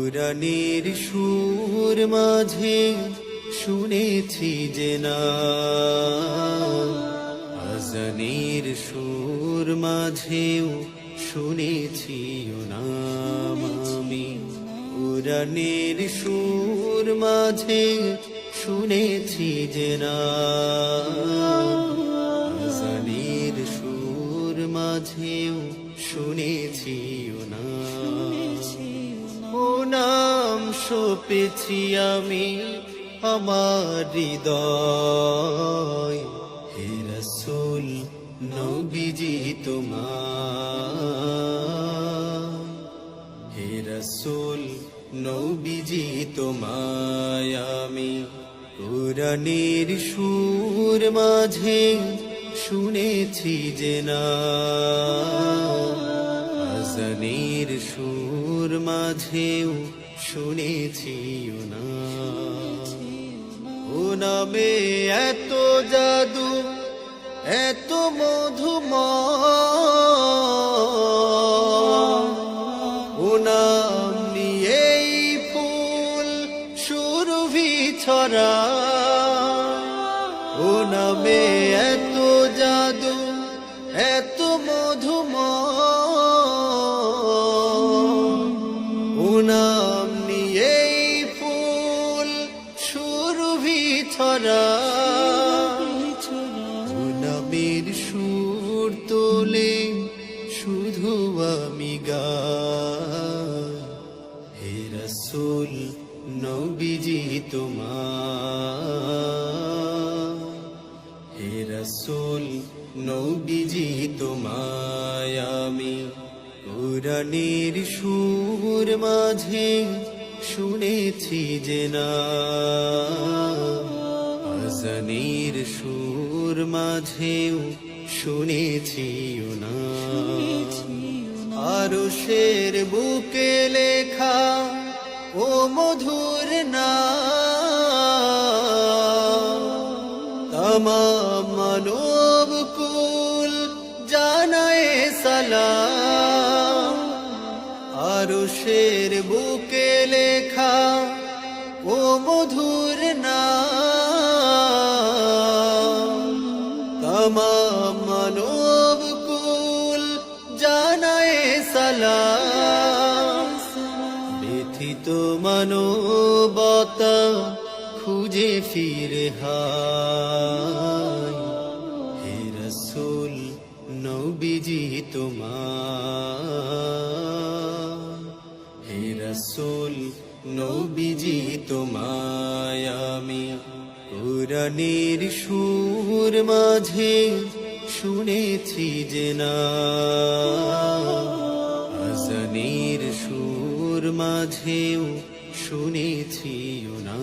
কুরআনের সুর মাঝে শুনেছি যে না, আজানের সুর মাঝেও শুনেছি ও নাম আমি। কুরআনের সুর মাঝে শুনেছি যে না, আজানের সুর মাঝেও শুনেছি ও নাম সপেছি আমি আমার হৃদয়। হে রাসূল নবীজি তোমার, হে রাসূল নবীজি তোমায় আমি কুরআনের সুর মাঝে শুনেছি যে না, আজানের সুর মাঝেও শুনেছি ও নামে এত জাদু এত মধুময়, ও নাম নিয়েই ফুল সুরভি ছড়ায়। ও নামে এত জাদু এত মধুময়, ও নাম নিয়েই ফুল সুরভি ছড়ায়। ও নামের সুর তোলে শুধু আমি গাই। হে রাসূল নবীজি তোমার, হে রাসূল নবীজি তোমায় আমি কুরআনের সুর মাঝে শুনেছি যে না, আজানের সুর মাঝেও শুনেছি ও না। আরশের বুকে লেখা ও মধুর নাম, তমাম মানব কুল জানায়ে সালাম। আরশের বুকে লেখা ও মধুর নাম, তমাম মানব কুল জানায়ে সালাম। ব্যথিত মানবতা খুঁজে ফিরে হায়। হে রাসূল নবীজি তোমার, হে রাসূল নবীজি তোমায় আমি কুরআনের সুর মাঝে শুনেছি যে না, আজানের সুর মাঝেও শুনেছি ও না।